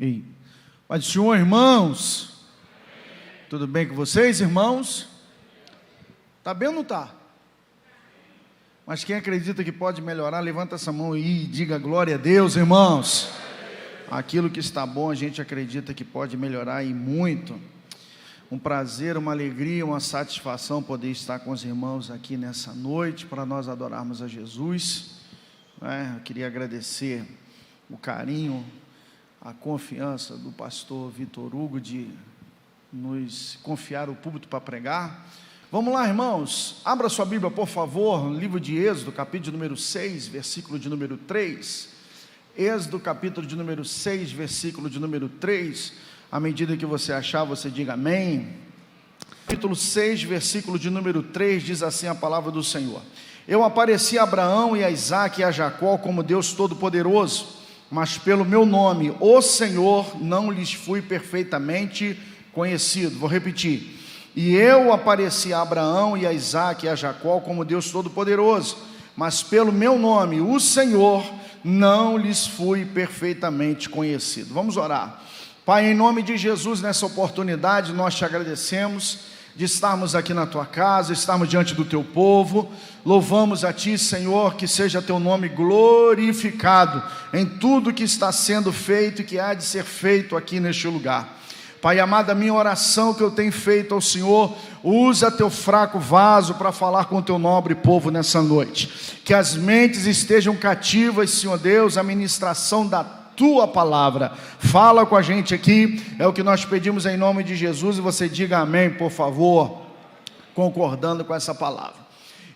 Ei. Pai do Senhor, irmãos. Tudo bem com vocês, irmãos? Tá bem ou não tá? Mas quem acredita que pode melhorar, levanta essa mão aí e diga glória a Deus, irmãos. Aquilo que está bom, a gente acredita que pode melhorar e muito. Um prazer, uma alegria, uma satisfação poder estar com os irmãos aqui nessa noite, para nós adorarmos a Jesus. Eu queria agradecer o carinho, a confiança do pastor Vitor Hugo de nos confiar o púlpito para pregar. Vamos lá, irmãos, abra sua Bíblia, por favor, no livro de Êxodo, capítulo de número 6, versículo de número 3. Êxodo, capítulo de número 6, versículo de número 3. À medida que você achar, você diga amém. Capítulo 6, versículo de número 3, diz assim a palavra do Senhor: Eu apareci a Abraão e a Isaque e a Jacó como Deus Todo-Poderoso, mas pelo meu nome, o Senhor, não lhes fui perfeitamente conhecido. Vou repetir. E eu apareci a Abraão e a Isaque e a Jacó como Deus Todo-Poderoso, mas pelo meu nome, o Senhor, não lhes fui perfeitamente conhecido. Vamos orar. Pai, em nome de Jesus, nessa oportunidade, nós te agradecemos de estarmos aqui na tua casa, estarmos diante do teu povo. Louvamos a ti, Senhor, que seja teu nome glorificado em tudo que está sendo feito e que há de ser feito aqui neste lugar. Pai amado, a minha oração que eu tenho feito ao Senhor, usa teu fraco vaso para falar com o teu nobre povo nessa noite. Que as mentes estejam cativas, Senhor Deus, à ministração da tua palavra. Fala com a gente aqui, é o que nós pedimos em nome de Jesus, e você diga amém, por favor, concordando com essa palavra.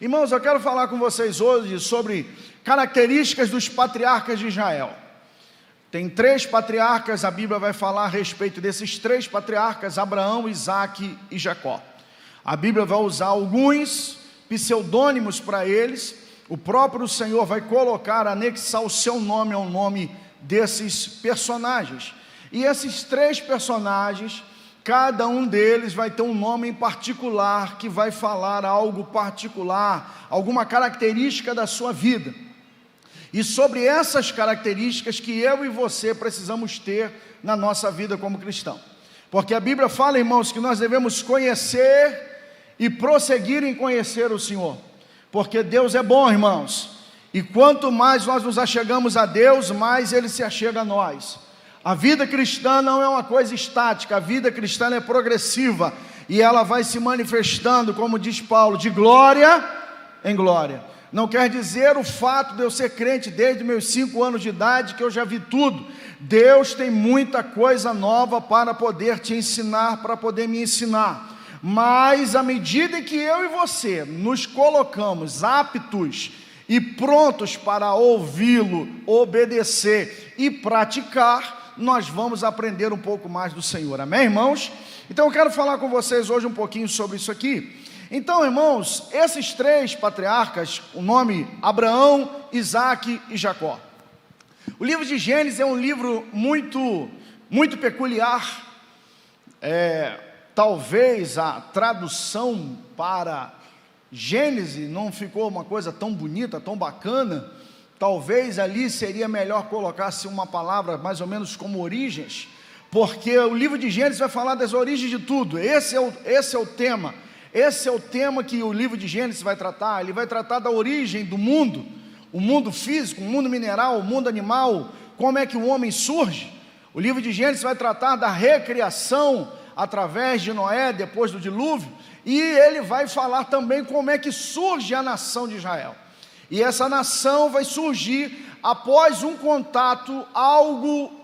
Irmãos, eu quero falar com vocês hoje sobre características dos patriarcas de Israel. Tem 3 patriarcas, a Bíblia vai falar a respeito desses 3 patriarcas, Abraão, Isaque e Jacó. A Bíblia vai usar alguns pseudônimos para eles. O próprio Senhor vai colocar, anexar o seu nome ao nome desses personagens. E esses 3 personagens, cada um deles vai ter um nome em particular, que vai falar algo particular, alguma característica da sua vida. E sobre essas características que eu e você precisamos ter na nossa vida como cristão. Porque a Bíblia fala, irmãos, que nós devemos conhecer e prosseguir em conhecer o Senhor. Porque Deus é bom, irmãos. E quanto mais nós nos achegamos a Deus, mais Ele se achega a nós. A vida cristã não é uma coisa estática, a vida cristã é progressiva. E ela vai se manifestando, como diz Paulo, de glória em glória. Não quer dizer o fato de eu ser crente desde meus 5 anos de idade, que eu já vi tudo. Deus tem muita coisa nova para poder te ensinar, para poder me ensinar. Mas à medida que eu e você nos colocamos aptos e prontos para ouvi-lo, obedecer e praticar, nós vamos aprender um pouco mais do Senhor. Amém, irmãos? Então eu quero falar com vocês hoje um pouquinho sobre isso aqui. Então, irmãos, esses 3 patriarcas, o nome Abraão, Isaque e Jacó. O livro de Gênesis é um livro muito peculiar. Talvez a tradução para Gênesis não ficou uma coisa tão bonita, tão bacana. Talvez ali seria melhor colocar-se uma palavra mais ou menos como origens, porque o livro de Gênesis vai falar das origens de tudo. Esse é o tema. Esse é o tema que o livro de Gênesis vai tratar. Ele vai tratar da origem do mundo, o mundo físico, o mundo mineral, o mundo animal, como é que o homem surge. O livro de Gênesis vai tratar da recriação através de Noé, depois do dilúvio, e ele vai falar também como é que surge a nação de Israel. E essa nação vai surgir após um contato,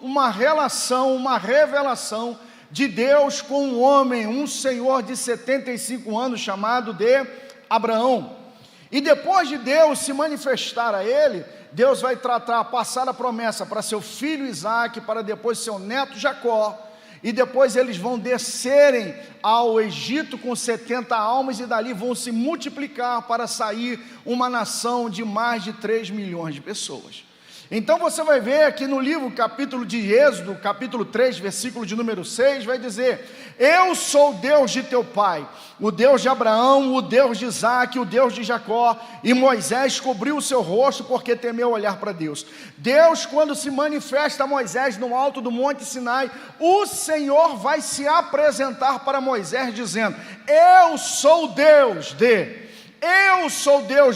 uma relação, uma revelação de Deus com um homem, um senhor de 75 anos chamado de Abraão. E depois de Deus se manifestar a ele, Deus vai passar a promessa para seu filho Isaque, para depois seu neto Jacó, e depois eles vão descerem ao Egito com 70 almas, e dali vão se multiplicar para sair uma nação de mais de 3 milhões de pessoas. Então você vai ver aqui no livro, capítulo de Êxodo, capítulo 3, versículo de número 6, vai dizer: eu sou o Deus de teu pai, o Deus de Abraão, o Deus de Isaque, o Deus de Jacó. E Moisés cobriu o seu rosto porque temeu olhar para Deus. Deus, quando se manifesta a Moisés no alto do monte Sinai, o Senhor vai se apresentar para Moisés dizendo: eu sou Deus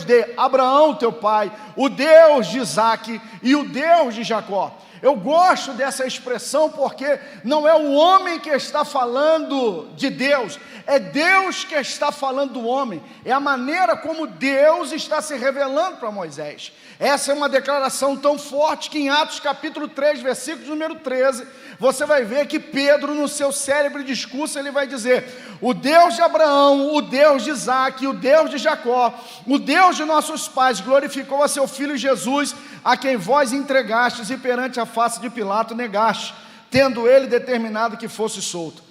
de Abraão teu pai, o Deus de Isaque e o Deus de Jacó. Eu gosto dessa expressão porque não é o homem que está falando de Deus, é Deus que está falando do homem, é a maneira como Deus está se revelando para Moisés. Essa é uma declaração tão forte que em Atos capítulo 3, versículo número 13, você vai ver que Pedro, no seu célebre discurso, ele vai dizer: o Deus de Abraão, o Deus de Isaque, o Deus de Jacó, o Deus de nossos pais, glorificou a seu Filho Jesus, a quem vós entregastes e perante a face de Pilato negaste, tendo ele determinado que fosse solto.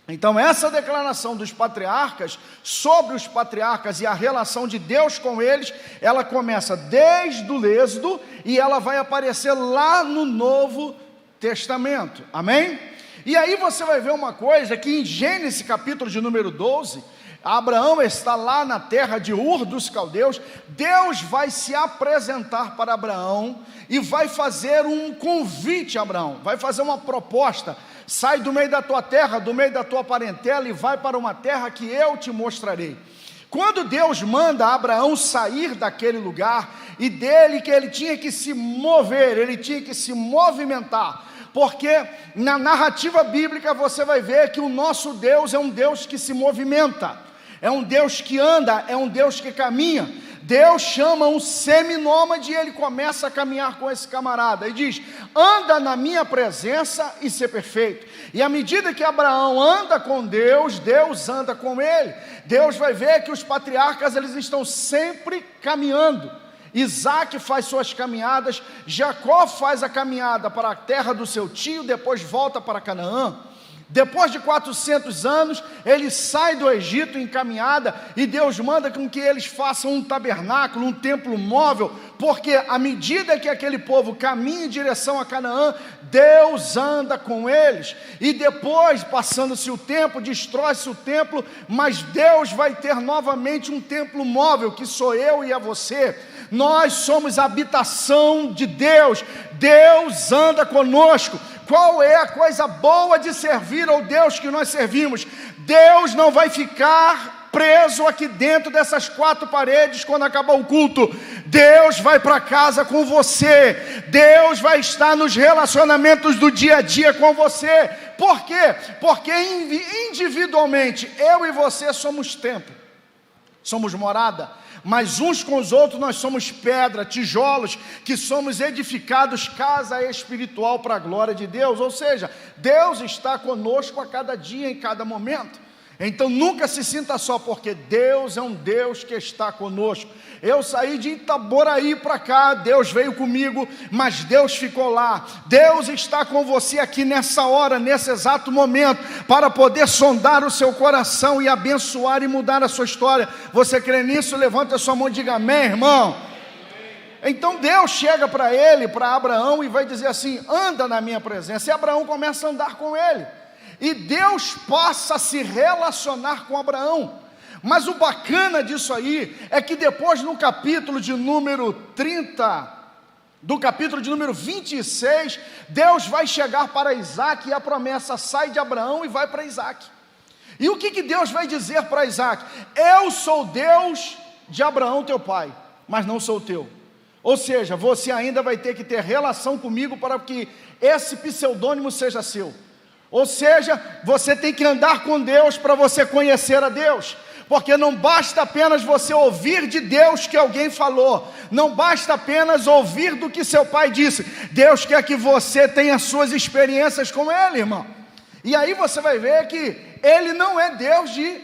Então essa declaração dos patriarcas, sobre os patriarcas e a relação de Deus com eles, ela começa desde o Êxodo e ela vai aparecer lá no Novo Testamento, amém? E aí você vai ver uma coisa, que em Gênesis capítulo de número 12, Abraão está lá na terra de Ur dos Caldeus. Deus vai se apresentar para Abraão e vai fazer um convite a Abraão, vai fazer uma proposta: sai do meio da tua terra, do meio da tua parentela e vai para uma terra que eu te mostrarei. Quando Deus manda Abraão sair daquele lugar, e dele que ele tinha que se mover, ele tinha que se movimentar, porque na narrativa bíblica você vai ver que o nosso Deus é um Deus que se movimenta, é um Deus que anda, é um Deus que caminha. Deus chama um seminômade e ele começa a caminhar com esse camarada e diz: anda na minha presença e ser perfeito. E à medida que Abraão anda com Deus, Deus anda com ele. Deus vai ver que os patriarcas, eles estão sempre caminhando. Isaque faz suas caminhadas, Jacó faz a caminhada para a terra do seu tio, depois volta para Canaã. Depois de 400 anos, ele sai do Egito em caminhada, e Deus manda com que eles façam um tabernáculo, um templo móvel, porque à medida que aquele povo caminha em direção a Canaã, Deus anda com eles. E depois, passando-se o tempo, destrói-se o templo, mas Deus vai ter novamente um templo móvel, que sou eu e a você. Nós somos a habitação de Deus, Deus anda conosco. Qual é a coisa boa de servir ao Deus que nós servimos? Deus não vai ficar preso aqui dentro dessas quatro paredes quando acabar o culto. Deus vai para casa com você. Deus vai estar nos relacionamentos do dia a dia com você. Por quê? Porque individualmente eu e você somos templo, somos morada, mas uns com os outros nós somos pedra, tijolos, que somos edificados casa espiritual para a glória de Deus. Ou seja, Deus está conosco a cada dia, em cada momento. Então nunca se sinta só, porque Deus é um Deus que está conosco. Eu saí de Itaboraí para cá, Deus veio comigo, mas Deus ficou lá. Deus está com você aqui nessa hora, nesse exato momento, para poder sondar o seu coração e abençoar e mudar a sua história. Você crê nisso? Levanta a sua mão e diga amém, irmão. Então Deus chega para ele, para Abraão, e vai dizer assim: anda na minha presença. E Abraão começa a andar com ele, e Deus passa a se relacionar com Abraão. Mas o bacana disso aí é que depois, no capítulo de número 30, do capítulo de número 26, Deus vai chegar para Isaque, e a promessa sai de Abraão e vai para Isaque. E o que Deus vai dizer para Isaque? Eu sou Deus de Abraão teu pai, mas não sou teu. Ou seja, você ainda vai ter que ter relação comigo para que esse pseudônimo seja seu. Ou seja, você tem que andar com Deus para você conhecer a Deus. Porque não basta apenas você ouvir de Deus que alguém falou, não basta apenas ouvir do que seu pai disse. Deus quer que você tenha suas experiências com Ele, irmão. E aí você vai ver que Ele não é Deus de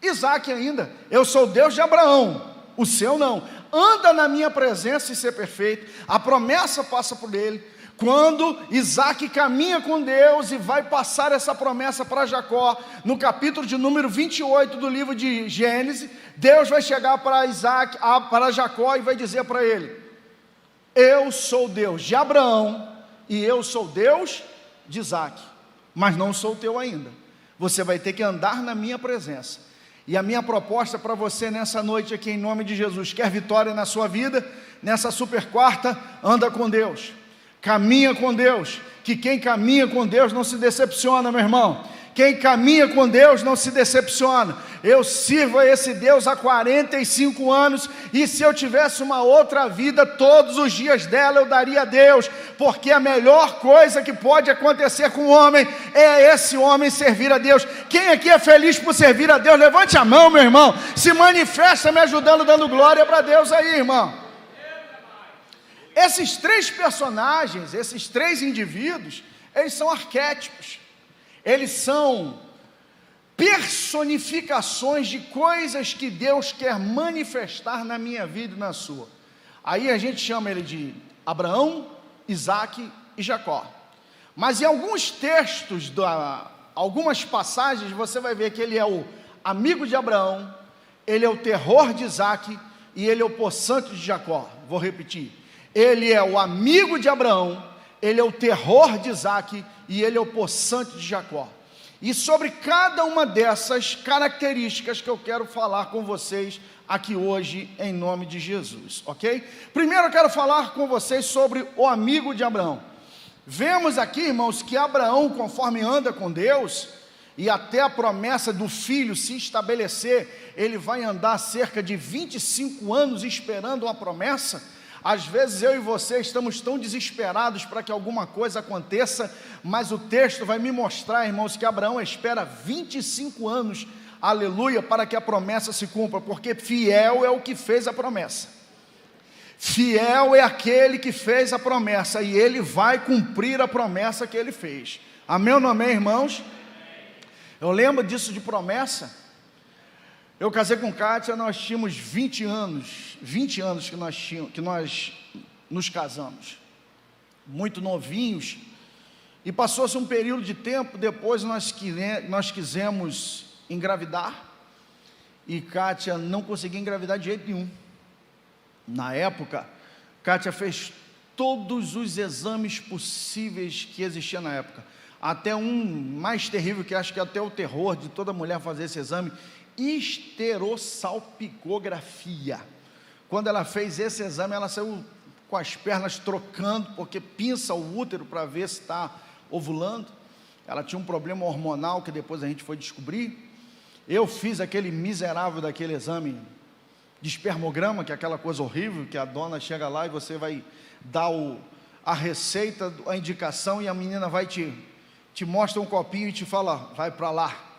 Isaque ainda. Eu sou Deus de Abraão, o seu não. Anda na minha presença e ser perfeito. A promessa passa por ele. Quando Isaque caminha com Deus e vai passar essa promessa para Jacó, no capítulo de número 28 do livro de Gênesis, Deus vai chegar para Jacó e vai dizer para ele: eu sou Deus de Abraão e eu sou Deus de Isaque, mas não sou teu ainda. Você vai ter que andar na minha presença. E a minha proposta para você nessa noite aqui, em nome de Jesus, quer vitória na sua vida, nessa super quarta, anda com Deus, caminha com Deus, que quem caminha com Deus não se decepciona, meu irmão. Quem caminha com Deus não se decepciona. Eu sirvo a esse Deus há 45 anos, e se eu tivesse uma outra vida, todos os dias dela eu daria a Deus, porque a melhor coisa que pode acontecer com o homem é esse homem servir a Deus. Quem aqui é feliz por servir a Deus? Levante a mão, meu irmão, se manifesta me ajudando, dando glória para Deus aí, irmão. Esses três personagens, esses três indivíduos, eles são arquétipos. Eles são personificações de coisas que Deus quer manifestar na minha vida e na sua. Aí a gente chama ele de Abraão, Isaque e Jacó. Mas em alguns textos, algumas passagens, você vai ver que ele é o amigo de Abraão, ele é o terror de Isaque e ele é o possante de Jacó. Vou repetir. Ele é o amigo de Abraão, ele é o terror de Isaque e ele é o possante de Jacó. E sobre cada uma dessas características que eu quero falar com vocês aqui hoje, em nome de Jesus, ok? Primeiro eu quero falar com vocês sobre o amigo de Abraão. Vemos aqui, irmãos, que Abraão, conforme anda com Deus, e até a promessa do filho se estabelecer, ele vai andar cerca de 25 anos esperando uma promessa. Às vezes eu e você estamos tão desesperados para que alguma coisa aconteça, mas o texto vai me mostrar, irmãos, que Abraão espera 25 anos, aleluia, para que a promessa se cumpra, porque fiel é o que fez a promessa. Fiel é aquele que fez a promessa, e ele vai cumprir a promessa que ele fez. Amém ou não amém, irmãos? Eu lembro disso de promessa. Eu casei com Kátia, nós tínhamos 20 anos que nós nos casamos, muito novinhos, e passou-se um período de tempo, depois nós quisemos engravidar, e Kátia não conseguia engravidar de jeito nenhum. Na época, Kátia fez todos os exames possíveis que existiam na época, até um mais terrível, que acho que é até o terror de toda mulher fazer esse exame, esterossalpingografia. Quando ela fez esse exame, ela saiu com as pernas trocando, porque pinça o útero para ver se está ovulando. Ela tinha um problema hormonal que depois a gente foi descobrir. Eu fiz aquele miserável daquele exame de espermograma, que é aquela coisa horrível, que a dona chega lá e você vai dar a receita, a indicação, e a menina vai te mostra um copinho e te fala, vai para lá.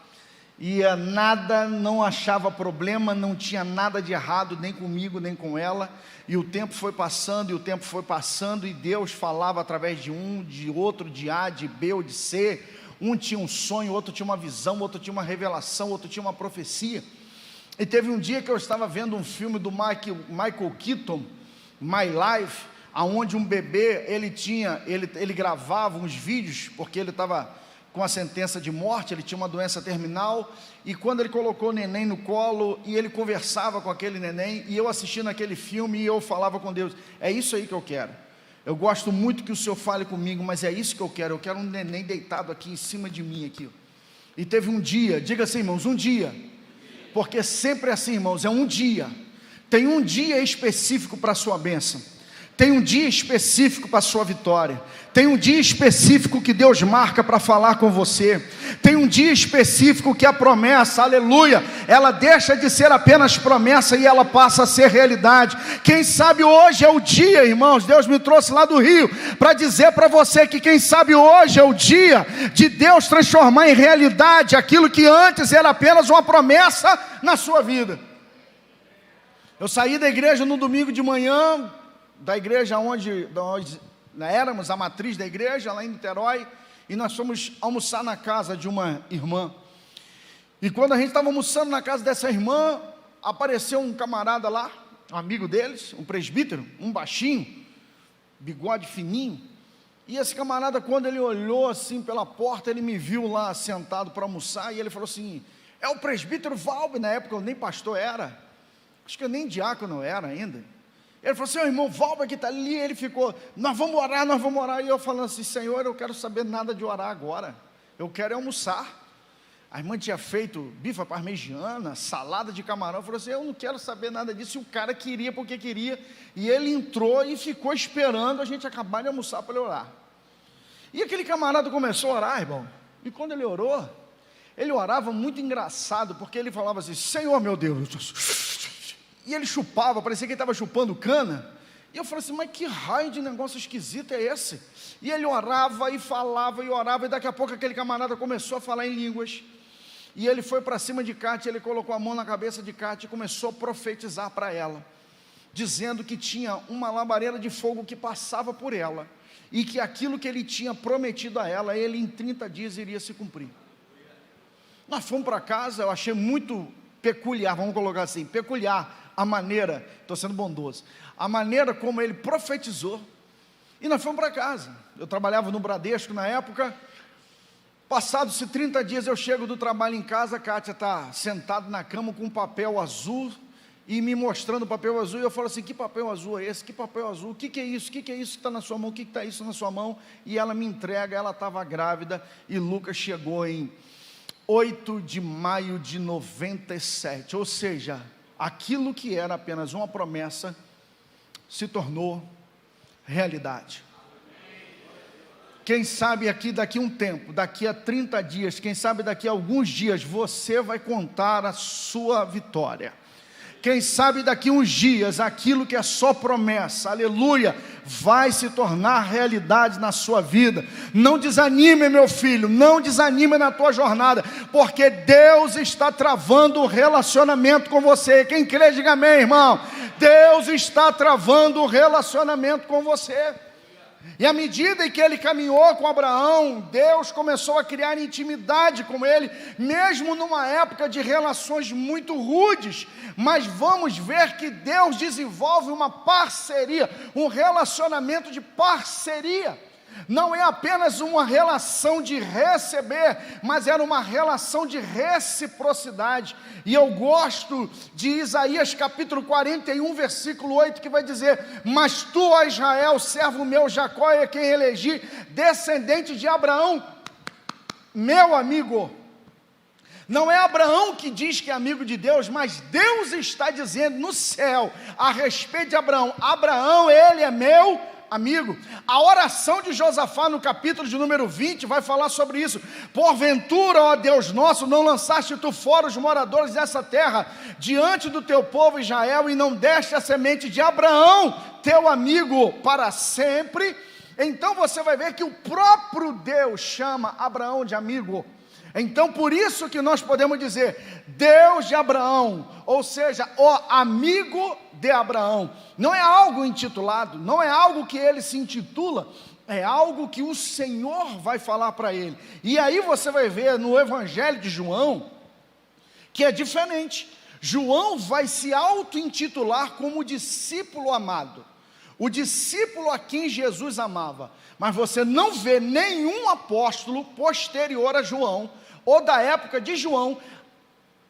E nada, não achava problema, não tinha nada de errado, nem comigo, nem com ela, e o tempo foi passando, e Deus falava através de um, de outro, de A, de B ou de C, um tinha um sonho, outro tinha uma visão, outro tinha uma revelação, outro tinha uma profecia. E teve um dia que eu estava vendo um filme do Michael Keaton, My Life, aonde um bebê, ele gravava uns vídeos, porque ele estava com a sentença de morte, ele tinha uma doença terminal, e quando ele colocou o neném no colo, e ele conversava com aquele neném, e eu assistindo aquele filme, e eu falava com Deus, é isso aí que eu quero, eu gosto muito que o Senhor fale comigo, mas é isso que eu quero um neném deitado aqui em cima de mim, aqui. E teve um dia, diga assim, irmãos, um dia, porque sempre é assim, irmãos, é um dia, tem um dia específico para a sua bênção, tem um dia específico para a sua vitória, tem um dia específico que Deus marca para falar com você, tem um dia específico que a promessa, aleluia, ela deixa de ser apenas promessa e ela passa a ser realidade. Quem sabe hoje é o dia, irmãos, Deus me trouxe lá do Rio para dizer para você que quem sabe hoje é o dia de Deus transformar em realidade aquilo que antes era apenas uma promessa na sua vida. Eu saí da igreja no domingo de manhã, da igreja onde nós éramos a matriz da igreja, lá em Niterói, e nós fomos almoçar na casa de uma irmã, e quando a gente estava almoçando na casa dessa irmã, apareceu um camarada lá, um amigo deles, um presbítero, um baixinho, bigode fininho, e esse camarada, quando ele olhou assim pela porta, ele me viu lá sentado para almoçar, e ele falou assim, é o presbítero Valber. Na época eu nem pastor era, acho que eu nem diácono era ainda. Ele falou assim, irmão Valber que está ali, ele ficou, nós vamos orar, e eu falando assim, Senhor, eu quero saber nada de orar agora, eu quero almoçar. A irmã tinha feito bife à parmegiana, salada de camarão, falou assim, eu não quero saber nada disso, e o cara queria porque queria, e ele entrou e ficou esperando a gente acabar de almoçar para ele orar. E aquele camarada começou a orar, irmão, e quando ele orou, ele orava muito engraçado, porque ele falava assim, Senhor meu Deus, e ele chupava, parecia que ele estava chupando cana, e eu falei assim, mas que raio de negócio esquisito é esse? E ele orava e falava e orava, e daqui a pouco aquele camarada começou a falar em línguas, e ele foi para cima de Cátia, ele colocou a mão na cabeça de Cátia e começou a profetizar para ela, dizendo que tinha uma labareda de fogo que passava por ela, e que aquilo que ele tinha prometido a ela, ele em 30 dias iria se cumprir. Nós fomos para casa, eu achei muito peculiar, vamos colocar assim, peculiar a maneira, estou sendo bondoso, a maneira como ele profetizou, e nós fomos para casa. Eu trabalhava no Bradesco na época. Passados-se 30 dias eu chego do trabalho em casa, a Cátia está sentada na cama com um papel azul, e me mostrando o papel azul, e eu falo assim, que papel azul é esse? Que papel azul? O que é isso? O que é isso que está na sua mão? O que está isso na sua mão? E ela me entrega, ela estava grávida, e Lucas chegou em 8 de maio de 97, ou seja, aquilo que era apenas uma promessa, se tornou realidade. Quem sabe aqui daqui a um tempo, daqui a 30 dias, quem sabe daqui a alguns dias, você vai contar a sua vitória. Quem sabe daqui a uns dias, aquilo que é só promessa, aleluia, vai se tornar realidade na sua vida. Não desanime, meu filho, não desanime na tua jornada, porque Deus está travando o relacionamento com você. Quem crê, diga amém, irmão. Deus está travando o relacionamento com você. E à medida em que ele caminhou com Abraão, Deus começou a criar intimidade com ele, mesmo numa época de relações muito rudes. Mas vamos ver que Deus desenvolve uma parceria, um relacionamento de parceria. Não é apenas uma relação de receber, mas era uma relação de reciprocidade. E eu gosto de Isaías capítulo 41, versículo 8, que vai dizer, mas tu, ó Israel, servo meu Jacó, é quem elegi, descendente de Abraão, meu amigo. Não é Abraão que diz que é amigo de Deus, mas Deus está dizendo no céu, a respeito de Abraão, Abraão, ele é meu amigo. A oração de Josafá no capítulo de número 20 vai falar sobre isso. Porventura, ó Deus nosso, não lançaste tu fora os moradores dessa terra, diante do teu povo Israel, e não deste a semente de Abraão, teu amigo, para sempre. Então você vai ver que o próprio Deus chama Abraão de amigo. Então por isso que nós podemos dizer, Deus de Abraão, ou seja, o amigo de Abraão. Não é algo intitulado, não é algo que ele se intitula, é algo que o Senhor vai falar para ele. E aí você vai ver no Evangelho de João, que é diferente. João vai se auto-intitular como discípulo amado, o discípulo a quem Jesus amava. Mas você não vê nenhum apóstolo posterior a João, ou da época de João,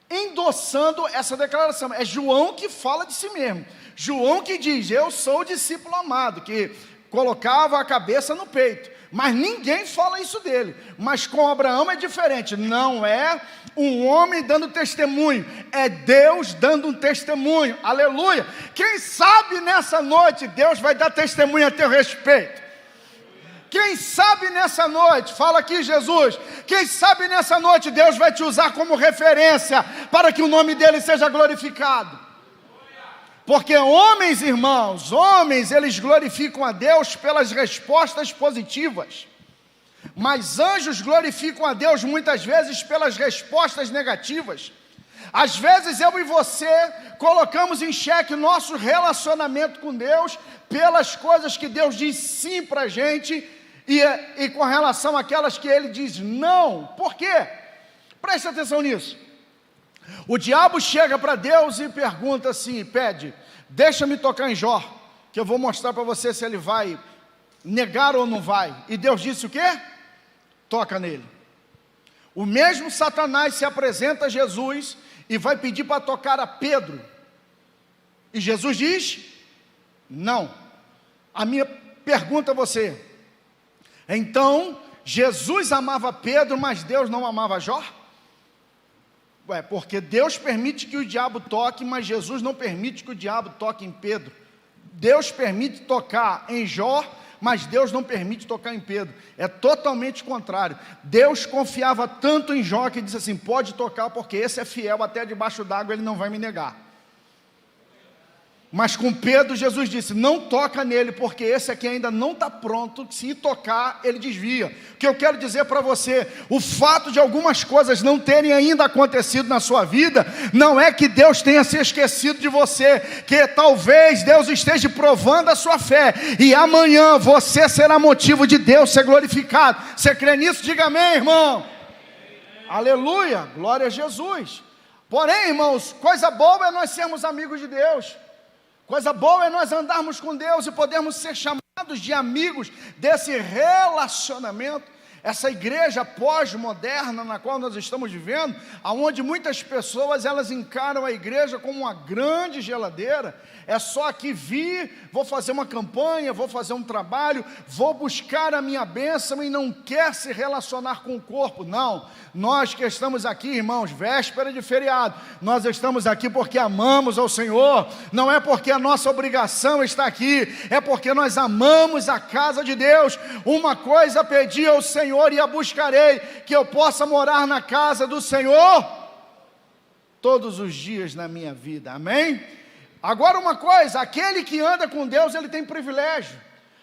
endossando essa declaração. É João que fala de si mesmo, João que diz, eu sou o discípulo amado, que colocava a cabeça no peito, mas ninguém fala isso dele. Mas com Abraão é diferente, não é um homem dando testemunho, é Deus dando um testemunho, aleluia. Quem sabe nessa noite Deus vai dar testemunho a teu respeito? Quem sabe nessa noite, fala aqui Jesus, quem sabe nessa noite Deus vai te usar como referência para que o nome dele seja glorificado. Porque homens, irmãos, homens, eles glorificam a Deus pelas respostas positivas, mas anjos glorificam a Deus muitas vezes pelas respostas negativas. Às vezes eu e você colocamos em xeque o nosso relacionamento com Deus pelas coisas que Deus diz sim para a gente, e com relação àquelas que ele diz não. Por quê? Preste atenção nisso. O diabo chega para Deus e pergunta assim, pede, deixa-me tocar em Jó, que eu vou mostrar para você se ele vai negar ou não vai. E Deus disse o quê? Toca nele. O mesmo Satanás se apresenta a Jesus e vai pedir para tocar a Pedro. E Jesus diz, Não. A minha pergunta a você: então, Jesus amava Pedro, mas Deus não amava Jó? Porque Deus permite que o diabo toque, mas Jesus não permite que o diabo toque em Pedro. Deus permite tocar em Jó, mas Deus não permite tocar em Pedro. É totalmente contrário. Deus confiava tanto em Jó que disse assim: pode tocar, porque esse é fiel, até debaixo d'água ele não vai me negar. Mas com Pedro, Jesus disse: não toca nele, porque esse aqui ainda não está pronto, se tocar, ele desvia. O que eu quero dizer para você: o fato de algumas coisas não terem ainda acontecido na sua vida, não é que Deus tenha se esquecido de você, que talvez Deus esteja provando a sua fé, e amanhã você será motivo de Deus ser glorificado. Você crê nisso? Diga amém, irmão. Amém. Aleluia, glória a Jesus. Porém, irmãos, coisa boa é nós sermos amigos de Deus. Coisa boa é nós andarmos com Deus e podermos ser chamados de amigos desse relacionamento. Essa igreja pós-moderna na qual nós estamos vivendo, onde muitas pessoas elas encaram a igreja como uma grande geladeira. É só aqui vir, vou fazer uma campanha, vou fazer um trabalho, vou buscar a minha bênção e não quer se relacionar com o corpo. Não, nós que estamos aqui, irmãos, véspera de feriado, nós estamos aqui porque amamos ao Senhor, não é porque a nossa obrigação está aqui, é porque nós amamos a casa de Deus. Uma coisa pedi ao Senhor e a buscarei, que eu possa morar na casa do Senhor todos os dias na minha vida, amém? Agora uma coisa, aquele que anda com Deus, ele tem privilégio.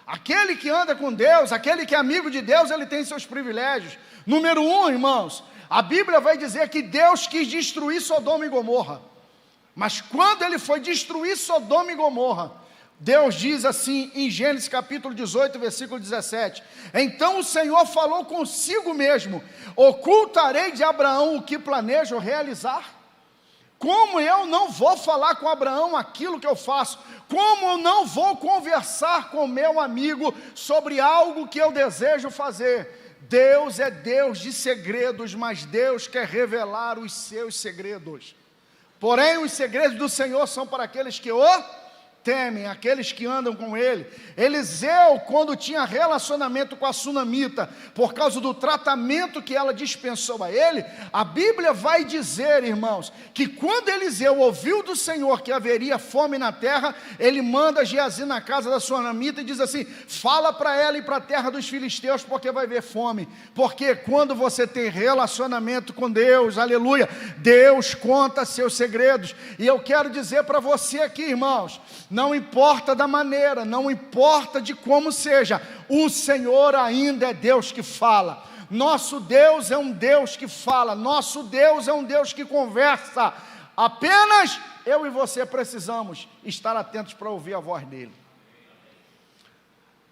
Aquele que anda com Deus, aquele que é amigo de Deus, ele tem seus privilégios. Número 1, irmãos, a Bíblia vai dizer que Deus quis destruir Sodoma e Gomorra. Mas quando ele foi destruir Sodoma e Gomorra, Deus diz assim em Gênesis capítulo 18, versículo 17: então o Senhor falou consigo mesmo: ocultarei de Abraão o que planejo realizar? Como eu não vou falar com Abraão aquilo que eu faço? Como eu não vou conversar com meu amigo sobre algo que eu desejo fazer? Deus é Deus de segredos, mas Deus quer revelar os seus segredos. Porém, os segredos do Senhor são para aqueles que o temem, aqueles que andam com ele. Eliseu, quando tinha relacionamento com a sunamita, por causa do tratamento que ela dispensou a ele, a Bíblia vai dizer, irmãos, que quando Eliseu ouviu do Senhor que haveria fome na terra, ele manda Geazi na casa da sunamita e diz assim: fala para ela e para a terra dos filisteus, porque vai haver fome. Porque quando você tem relacionamento com Deus, aleluia, Deus conta seus segredos. E eu quero dizer para você aqui, irmãos, não importa da maneira, não importa de como seja, o Senhor ainda é Deus que fala. Nosso Deus é um Deus que fala, nosso Deus é um Deus que conversa. Apenas eu e você precisamos estar atentos para ouvir a voz dele.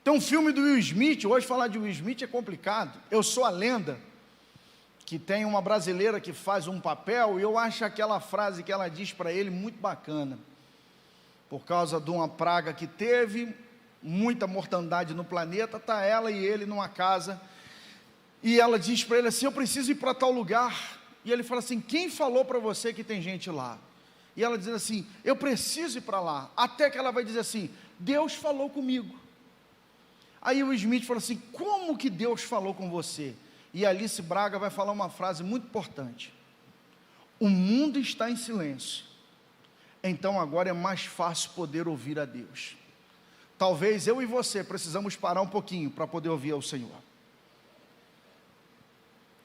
Tem um filme do Will Smith, hoje falar de Will Smith é complicado. Eu Sou a Lenda, que tem uma brasileira que faz um papel, e eu acho aquela frase que ela diz para ele muito bacana. Por causa de uma praga que teve, muita mortandade no planeta, está ela e ele numa casa, e ela diz para ele assim: eu preciso ir para tal lugar. E ele fala assim: quem falou para você que tem gente lá? E ela diz assim: eu preciso ir para lá. Até que ela vai dizer assim: Deus falou comigo. Aí o Smith fala assim: como que Deus falou com você? E Alice Braga vai falar uma frase muito importante: o mundo está em silêncio, então agora é mais fácil poder ouvir a Deus. Talvez eu e você precisamos parar um pouquinho para poder ouvir ao Senhor.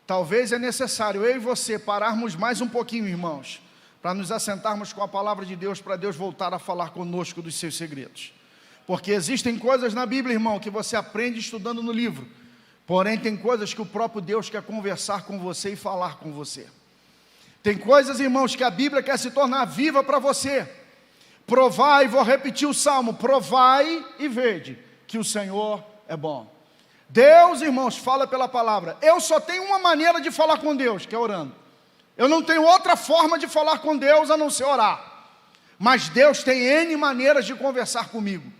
Talvez é necessário eu e você pararmos mais um pouquinho, irmãos, para nos assentarmos com a palavra de Deus, para Deus voltar a falar conosco dos seus segredos. Porque existem coisas na Bíblia, irmão, que você aprende estudando no livro, porém tem coisas que o próprio Deus quer conversar com você e falar com você. Tem coisas, irmãos, que a Bíblia quer se tornar viva para você. Provai, vou repetir o salmo: provai e vede que o Senhor é bom. Deus, irmãos, fala pela palavra. Eu só tenho uma maneira de falar com Deus, que é orando. Eu não tenho outra forma de falar com Deus a não ser orar. Mas Deus tem N maneiras de conversar comigo.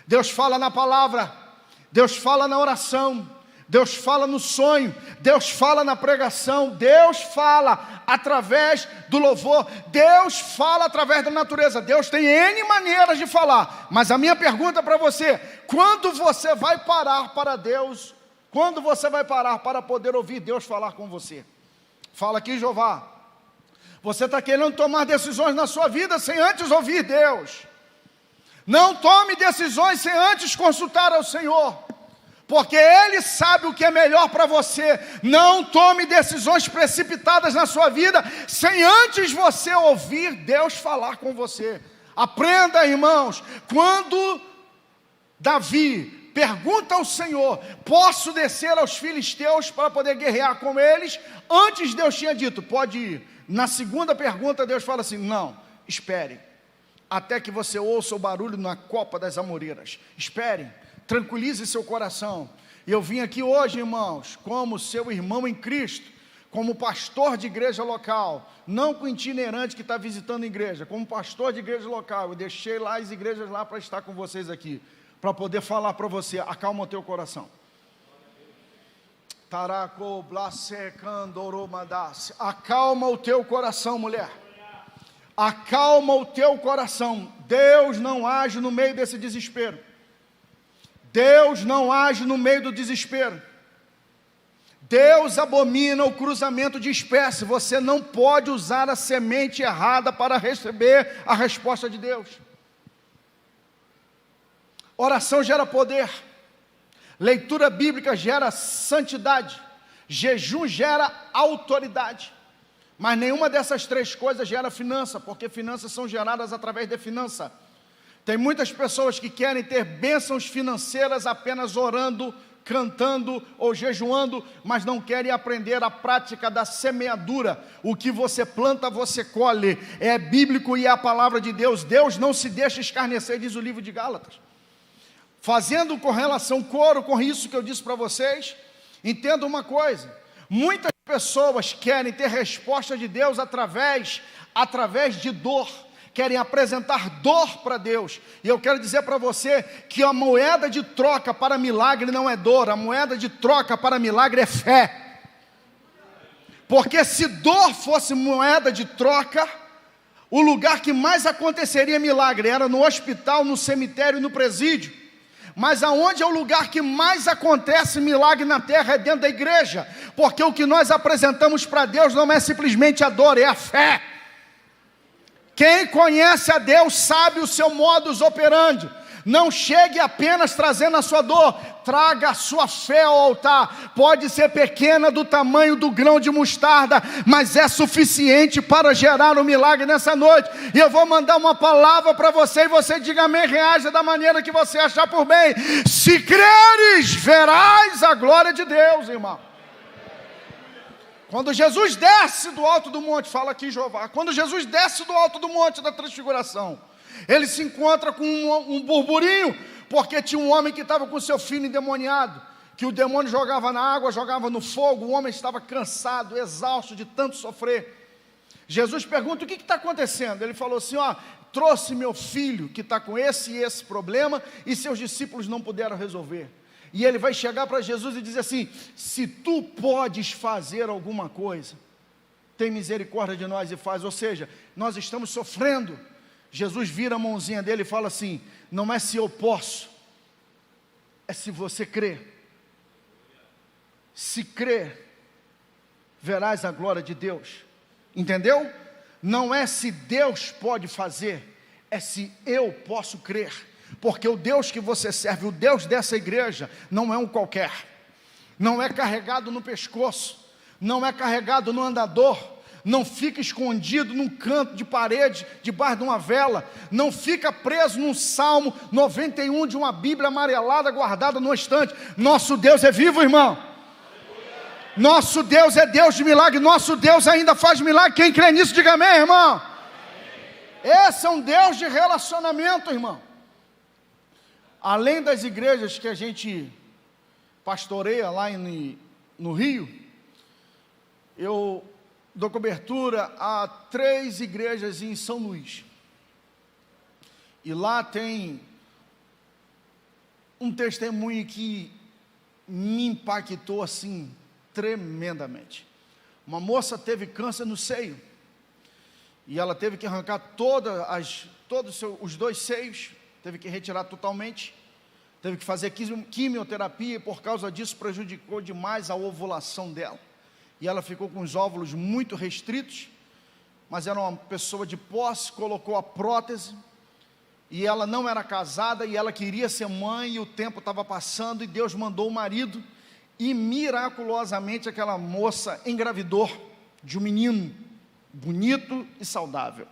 Deus fala na palavra, Deus fala na oração, Deus fala no sonho, Deus fala na pregação, Deus fala através do louvor, Deus fala através da natureza. Deus tem N maneiras de falar, mas a minha pergunta para você: quando você vai parar para Deus? Quando você vai parar para poder ouvir Deus falar com você? Fala aqui, Jeová. Você está querendo tomar decisões na sua vida sem antes ouvir Deus. Não tome decisões sem antes consultar ao Senhor, porque Ele sabe o que é melhor para você. Não tome decisões precipitadas na sua vida sem antes você ouvir Deus falar com você. Aprenda, irmãos, quando Davi pergunta ao Senhor: posso descer aos filisteus para poder guerrear com eles? Antes Deus tinha dito: pode ir. Na segunda pergunta Deus fala assim: não, espere, até que você ouça o barulho na copa das amoreiras. Espere, tranquilize seu coração. E eu vim aqui hoje, irmãos, como seu irmão em Cristo, como pastor de igreja local, não com itinerante que está visitando a igreja, como pastor de igreja local. Eu deixei lá as igrejas lá para estar com vocês aqui, para poder falar para você: acalma o teu coração. Acalma o teu coração, mulher. Acalma o teu coração. Deus não age no meio desse desespero. Deus não age no meio do desespero. Deus abomina o cruzamento de espécies. Você não pode usar a semente errada para receber a resposta de Deus. Oração gera poder. Leitura bíblica gera santidade. Jejum gera autoridade. Mas nenhuma dessas três coisas gera finança, porque finanças são geradas através de finança. Tem muitas pessoas que querem ter bênçãos financeiras apenas orando, cantando ou jejuando, mas não querem aprender a prática da semeadura. O que você planta, você colhe. É bíblico e é a palavra de Deus. Deus não se deixa escarnecer, diz o livro de Gálatas. Fazendo correlação, coro com isso que eu disse para vocês, entenda uma coisa: muitas pessoas querem ter resposta de Deus através de dor, querem apresentar dor para Deus. E eu quero dizer para você que a moeda de troca para milagre não é dor, a moeda de troca para milagre é fé. Porque se dor fosse moeda de troca, o lugar que mais aconteceria milagre era no hospital, no cemitério e no presídio. Mas aonde é o lugar que mais acontece milagre na terra? É dentro da igreja, porque o que nós apresentamos para Deus não é simplesmente a dor, é a fé. Quem conhece a Deus sabe o seu modus operandi. Não chegue apenas trazendo a sua dor, traga a sua fé ao altar. Pode ser pequena, do tamanho do grão de mostarda, mas é suficiente para gerar um milagre nessa noite. E eu vou mandar uma palavra para você, e você diga amém, reaja da maneira que você achar por bem. Se creres, verás a glória de Deus, irmão. Quando Jesus desce do alto do monte, fala aqui Jeová, quando Jesus desce do alto do monte da transfiguração, ele se encontra com um burburinho, porque tinha um homem que estava com seu filho endemoniado, que o demônio jogava na água, jogava no fogo. O homem estava cansado, exausto de tanto sofrer. Jesus pergunta: o que está acontecendo? Ele falou assim: trouxe meu filho que está com esse e esse problema, e seus discípulos não puderam resolver. E ele vai chegar para Jesus e dizer assim: se tu podes fazer alguma coisa, tem misericórdia de nós e faz. Ou seja, nós estamos sofrendo. Jesus vira a mãozinha dele e fala assim: não é se eu posso, é se você crê. Se crer, verás a glória de Deus. Entendeu? Não é se Deus pode fazer, é se eu posso crer. Porque o Deus que você serve, o Deus dessa igreja, não é um qualquer. Não é carregado no pescoço, não é carregado no andador, não fica escondido num canto de parede, debaixo de uma vela, não fica preso num Salmo 91 de uma Bíblia amarelada guardada no estante. Nosso Deus é vivo, irmão. Nosso Deus é Deus de milagre, nosso Deus ainda faz milagre. Quem crê nisso, diga amém, irmão. Esse é um Deus de relacionamento, irmão. Além das igrejas que a gente pastoreia lá no Rio, eu dou cobertura a 3 igrejas em São Luís. E lá tem um testemunho que me impactou assim tremendamente. Uma moça teve câncer no seio e ela teve que arrancar todos os 2 seios, teve que retirar totalmente, teve que fazer quimioterapia e por causa disso prejudicou demais a ovulação dela. E ela ficou com os óvulos muito restritos, mas era uma pessoa de posse, colocou a prótese, e ela não era casada, e ela queria ser mãe, e o tempo estava passando, e Deus mandou o marido, e miraculosamente aquela moça engravidou de um menino, bonito e saudável.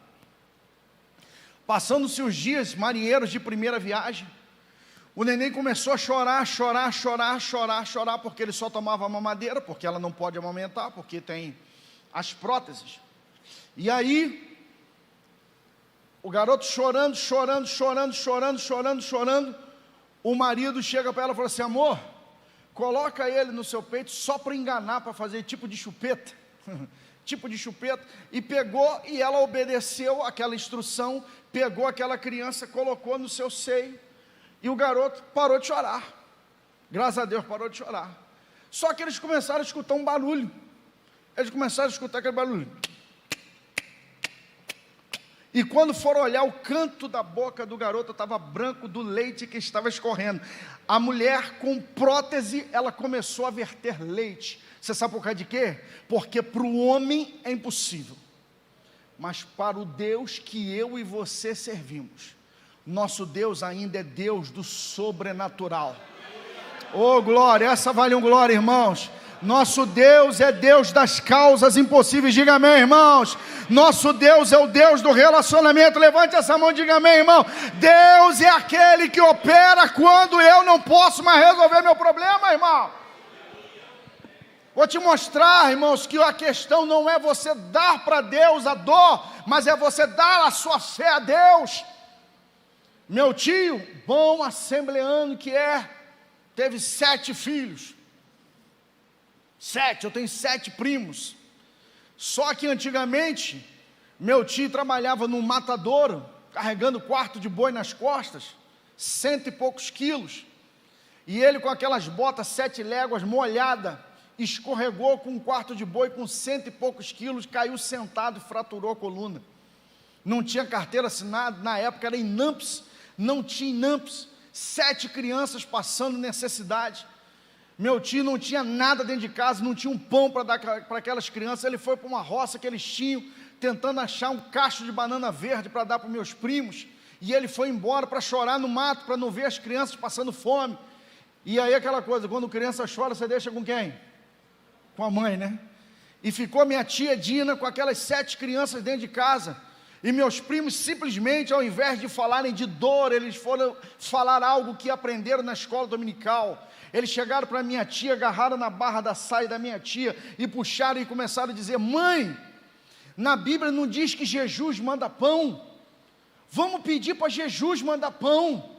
Passando-se os dias, marinheiros de primeira viagem, o neném começou a chorar, porque ele só tomava mamadeira, porque ela não pode amamentar, porque tem as próteses. E aí, o garoto chorando, o marido chega para ela e fala assim: amor, coloca ele no seu peito só para enganar, para fazer tipo de chupeta, e pegou, e ela obedeceu aquela instrução, pegou aquela criança, colocou no seu seio, e o garoto parou de chorar, graças a Deus parou de chorar. Só que eles começaram a escutar um barulho, aquele barulho, e quando foram olhar, o canto da boca do garoto estava branco do leite que estava escorrendo. A mulher com prótese, ela começou a verter leite. Você sabe por causa de quê? Porque para o homem é impossível, mas para o Deus que eu e você servimos, nosso Deus ainda é Deus do sobrenatural. Oh glória, essa vale um glória, irmãos. Nosso Deus é Deus das causas impossíveis, diga amém, irmãos. Nosso Deus é o Deus do relacionamento, levante essa mão e diga amém, irmão. Deus é aquele que opera quando eu não posso mais resolver meu problema, irmão. Vou te mostrar, irmãos, que a questão não é você dar para Deus a dor, mas é você dar a sua fé a Deus. Meu tio, bom assembleano que teve 7 filhos. 7, eu tenho 7 primos. Só que antigamente, meu tio trabalhava num matadouro, carregando quarto de boi nas costas, 100 e poucos quilos. E ele com aquelas botas 7 léguas molhada, escorregou com um quarto de boi com 100 e poucos quilos, caiu sentado e fraturou a coluna. Não tinha carteira assinada, na época era INAMPS, não tinha INAMPS, 7 crianças passando necessidade. Meu tio não tinha nada dentro de casa, não tinha um pão para dar para aquelas crianças. Ele foi para uma roça que eles tinham, tentando achar um cacho de banana verde para dar para os meus primos, e ele foi embora para chorar no mato, para não ver as crianças passando fome. E aí aquela coisa, quando criança chora, você deixa com quem? Com a mãe, né? E ficou minha tia Dina com aquelas 7 crianças dentro de casa, e meus primos simplesmente, ao invés de falarem de dor, eles foram falar algo que aprenderam na escola dominical. Eles chegaram para minha tia, agarraram na barra da saia da minha tia e puxaram e começaram a dizer: mãe, na Bíblia não diz que Jesus manda pão, vamos pedir para Jesus mandar pão.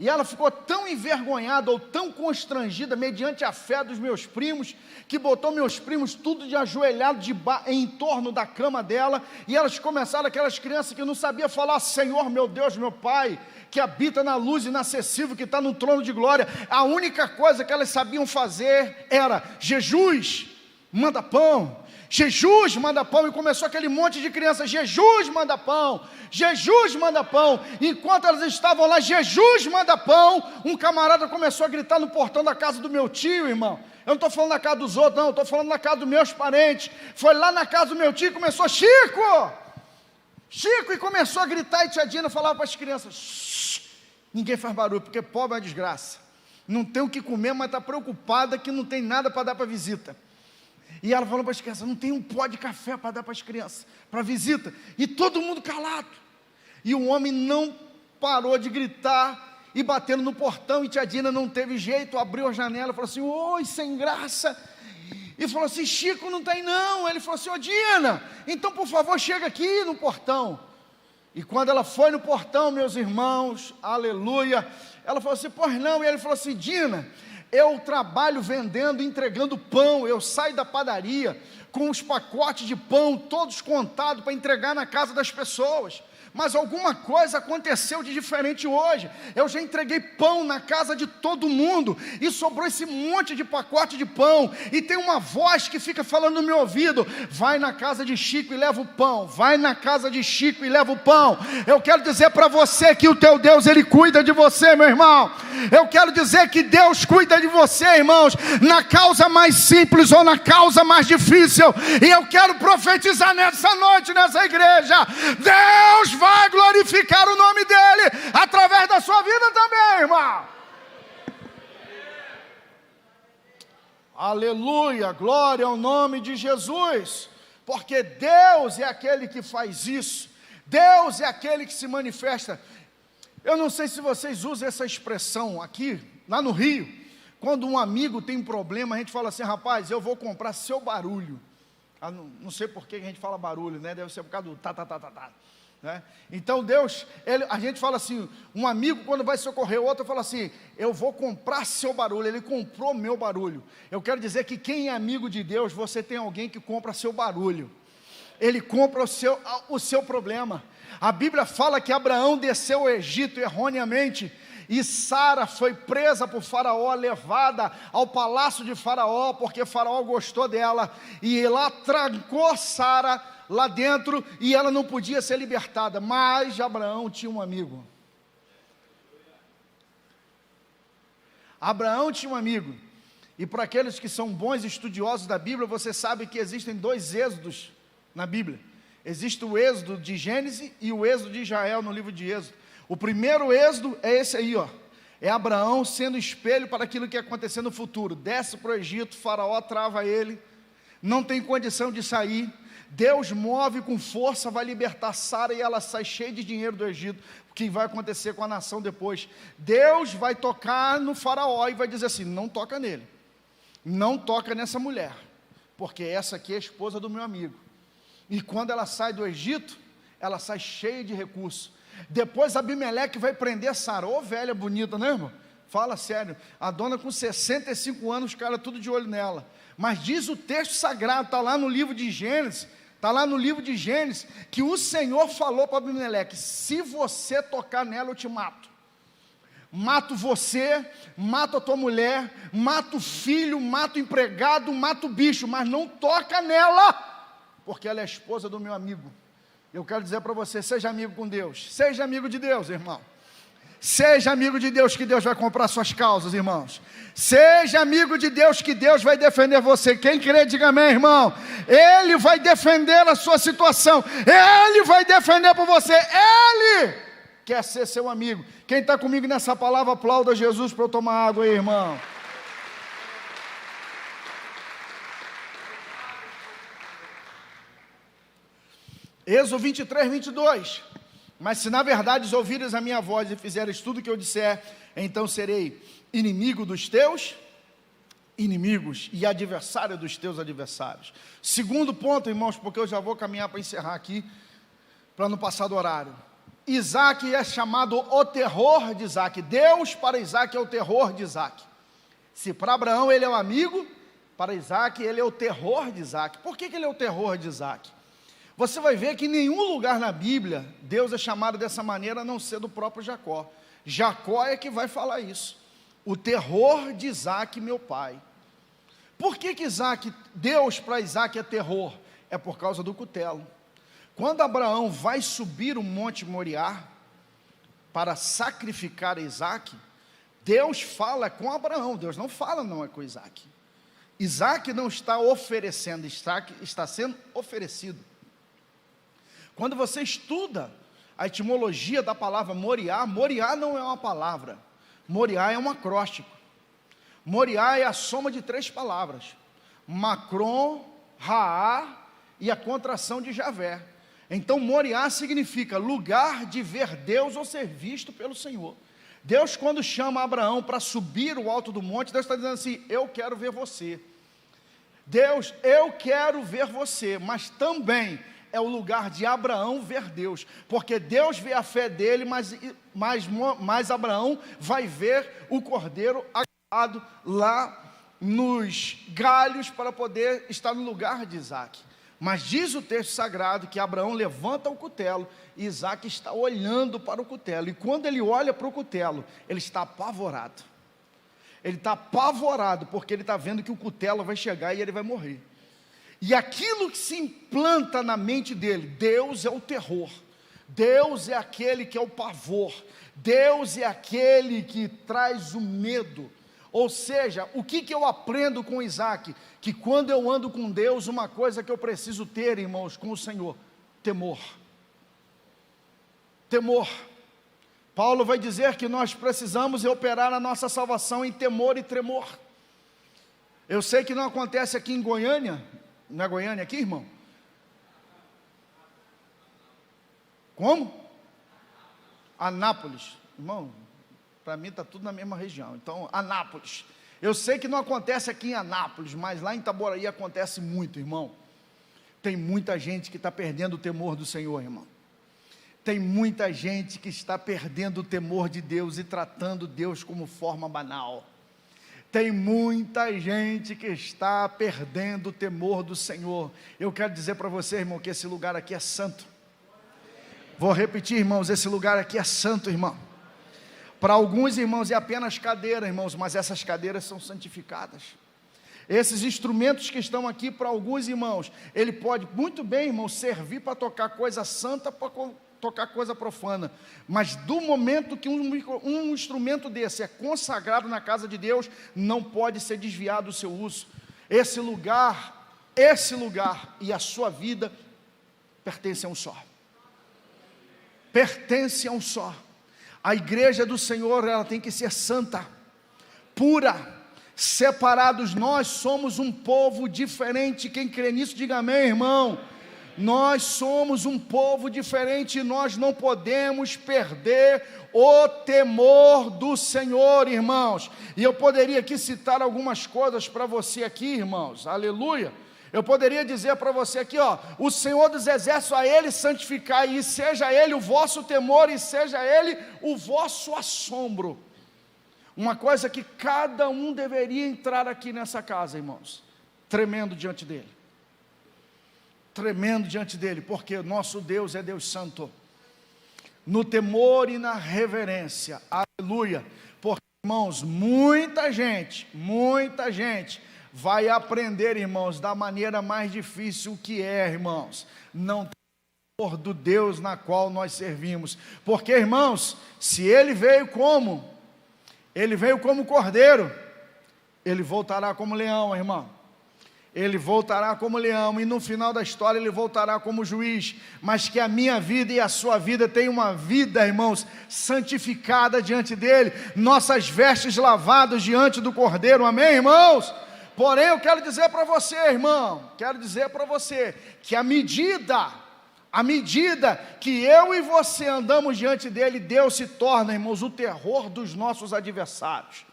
E ela ficou tão envergonhada ou tão constrangida mediante a fé dos meus primos, que botou meus primos tudo de ajoelhado em torno da cama dela, e elas começaram, aquelas crianças que não sabiam falar: Senhor, meu Deus, meu Pai, que habita na luz inacessível, que está no trono de glória. A única coisa que elas sabiam fazer era: Jesus, manda pão, Jesus manda pão. E começou aquele monte de crianças: Jesus manda pão, Jesus manda pão. Enquanto elas estavam lá, Jesus manda pão, um camarada começou a gritar no portão da casa do meu tio, irmão. Eu não estou falando da casa dos outros, não, estou falando da casa dos meus parentes. Foi lá na casa do meu tio e começou: Chico, Chico, e começou a gritar. E tia Dina falava para as crianças: ninguém faz barulho, porque pobre é uma desgraça, não tem o que comer, mas está preocupada que não tem nada para dar para visita. E ela falou para as crianças: não tem um pó de café para dar para as crianças, para visita. E todo mundo calado. E o homem não parou de gritar e batendo no portão. E tia Dina não teve jeito, abriu a janela e falou assim: oi, sem graça. E falou assim: Chico não tem não. Ele falou assim: ô Dina, então por favor chega aqui no portão. E quando ela foi no portão, meus irmãos, aleluia, ela falou assim: pois não. E ele falou assim: Dina, eu trabalho vendendo, entregando pão, eu saio da padaria com os pacotes de pão todos contados para entregar na casa das pessoas. mas alguma coisa aconteceu de diferente hoje. Eu já entreguei pão na casa de todo mundo, e sobrou esse monte de pacote de pão, e tem uma voz que fica falando no meu ouvido: vai na casa de Chico e leva o pão, vai na casa de Chico e leva o pão. Eu quero dizer para você que o teu Deus, Ele cuida de você, meu irmão. Eu quero dizer que Deus cuida de você, irmãos, na causa mais simples ou na causa mais difícil, e eu quero profetizar nessa noite, nessa igreja: Deus vai glorificar o nome dEle, através da sua vida também, irmão. Aleluia, glória ao nome de Jesus, porque Deus é aquele que faz isso, Deus é aquele que se manifesta. Eu não sei se vocês usam essa expressão aqui, lá no Rio, quando um amigo tem um problema, a gente fala assim: rapaz, eu vou comprar seu barulho. Não sei por que a gente fala barulho, né? Deve ser por causa do tá. Né? Então Deus, a gente fala assim, um amigo quando vai socorrer o outro fala assim: eu vou comprar seu barulho. Ele comprou meu barulho. Eu quero dizer que quem é amigo de Deus, você tem alguém que compra seu barulho. Ele compra o seu problema. A Bíblia fala que Abraão desceu ao Egito erroneamente, e Sara foi presa por Faraó, levada ao palácio de Faraó, porque Faraó gostou dela, e lá trancou Sara lá dentro, e ela não podia ser libertada. Mas Abraão tinha um amigo. Abraão tinha um amigo. E para aqueles que são bons estudiosos da Bíblia, você sabe que existem 2 êxodos na Bíblia. Existe o êxodo de Gênesis e o êxodo de Israel no livro de Êxodo. O primeiro êxodo é esse aí, ó. É Abraão sendo espelho para aquilo que ia acontecer no futuro. Desce para o Egito, Faraó trava ele, não tem condição de sair. Deus move com força, vai libertar Sara, e ela sai cheia de dinheiro do Egito. O que vai acontecer com a nação depois? Deus vai tocar no Faraó e vai dizer assim: não toca nele, não toca nessa mulher, porque essa aqui é a esposa do meu amigo. E quando ela sai do Egito, ela sai cheia de recursos. Depois Abimeleque vai prender Sara. Ô velha bonita, né, irmão? Fala sério. A dona com 65 anos, os caras tudo de olho nela. Mas diz o texto sagrado, está lá no livro de Gênesis, que o Senhor falou para Abimeleque: se você tocar nela, eu te mato. Mato você, mato a tua mulher, mato o filho, mato o empregado, mato o bicho, mas não toca nela, porque ela é a esposa do meu amigo. Eu quero dizer para você: seja amigo com Deus, seja amigo de Deus, irmão. Seja amigo de Deus, que Deus vai comprar suas causas, irmãos. Seja amigo de Deus, que Deus vai defender você. Quem crê, diga amém, irmão. Ele vai defender a sua situação, Ele vai defender por você, Ele quer ser seu amigo. Quem está comigo nessa palavra, aplauda Jesus para eu tomar água aí, irmão. Êxodo 23, 22. Mas se na verdade ouvires a minha voz e fizeres tudo o que eu disser, então serei inimigo dos teus inimigos e adversário dos teus adversários. Segundo ponto, irmãos, porque eu já vou caminhar para encerrar aqui, para não passar do horário. Isaac é chamado o terror de Isaac. Deus para Isaac é o terror de Isaac. Se para Abraão ele é o amigo, para Isaac ele é o terror de Isaac. Por que ele é o terror de Isaac? Você vai ver que em nenhum lugar na Bíblia Deus é chamado dessa maneira, a não ser do próprio Jacó. Jacó é que vai falar isso. O terror de Isaac, meu pai. Por que Deus para Isaac é terror? É por causa do cutelo. Quando Abraão vai subir o Monte Moriá para sacrificar Isaac, Deus fala com Abraão. Deus não fala não é com Isaac. Isaac não está oferecendo, está sendo oferecido. Quando você estuda a etimologia da palavra Moriá, Moriá não é uma palavra, Moriá é um acróstico. Moriá é a soma de 3 palavras: Macron, Raá e a contração de Javé. Então Moriá significa lugar de ver Deus ou ser visto pelo Senhor. Deus, quando chama Abraão para subir o alto do monte, Deus está dizendo assim: eu quero ver você. Deus, eu quero ver você, mas também é o lugar de Abraão ver Deus, porque Deus vê a fé dele, mas Abraão vai ver o cordeiro lá nos galhos para poder estar no lugar de Isaac. Mas diz o texto sagrado que Abraão levanta o cutelo e Isaque está olhando para o cutelo. E quando ele olha para o cutelo, ele está apavorado. Ele está apavorado porque ele está vendo que o cutelo vai chegar e ele vai morrer. E aquilo que se implanta na mente dele, Deus é o terror. Deus é aquele que é o pavor. Deus é aquele que traz o medo. Ou seja, o que eu aprendo com Isaque? Que quando eu ando com Deus, uma coisa que eu preciso ter, irmãos, com o Senhor: temor. Temor. Paulo vai dizer que nós precisamos operar a nossa salvação em temor e tremor. Eu sei que não acontece aqui em Goiânia. Não é Goiânia aqui, irmão? Como? Anápolis. Irmão, para mim está tudo na mesma região. Então, Anápolis. Eu sei que não acontece aqui em Anápolis, mas lá em Itaboraí acontece muito, irmão. Tem muita gente que está perdendo o temor do Senhor, irmão. Tem muita gente que está perdendo o temor de Deus e tratando Deus como forma banal. Tem muita gente que está perdendo o temor do Senhor. Eu quero dizer para você, irmão, que esse lugar aqui é santo. Vou repetir, irmãos, esse lugar aqui é santo, irmão. Para alguns irmãos é apenas cadeira, irmãos, mas essas cadeiras são santificadas. Esses instrumentos que estão aqui, para alguns irmãos, ele pode muito bem, irmão, servir para tocar coisa santa, para tocar coisa profana. Mas do momento que um instrumento desse é consagrado na casa de Deus, não pode ser desviado o seu uso. Esse lugar e a sua vida pertencem a um só. Pertence a um só. A igreja do Senhor, ela tem que ser santa, pura, separados. Nós somos um povo diferente. Quem crê nisso, diga amém, irmão. Nós somos um povo diferente e nós não podemos perder o temor do Senhor, irmãos. E eu poderia aqui citar algumas coisas para você aqui, irmãos, aleluia. Eu poderia dizer para você aqui, ó: o Senhor dos Exércitos, a Ele santificar, e seja Ele o vosso temor, e seja Ele o vosso assombro. Uma coisa que cada um deveria entrar aqui nessa casa, irmãos, tremendo diante dEle. Tremendo diante dEle, porque nosso Deus é Deus santo. No temor e na reverência, aleluia. Porque, irmãos, muita gente vai aprender, irmãos, da maneira mais difícil que é, irmãos, não ter temor do Deus na qual nós servimos. Porque, irmãos, se Ele veio como cordeiro, Ele voltará como leão, irmão. Ele voltará como leão, e no final da história Ele voltará como juiz. Mas que a minha vida e a sua vida tenham uma vida, irmãos, santificada diante dEle, nossas vestes lavadas diante do cordeiro, amém, irmãos? Porém, eu quero dizer para você, irmão, que à medida que eu e você andamos diante dEle, Deus se torna, irmãos, o terror dos nossos adversários.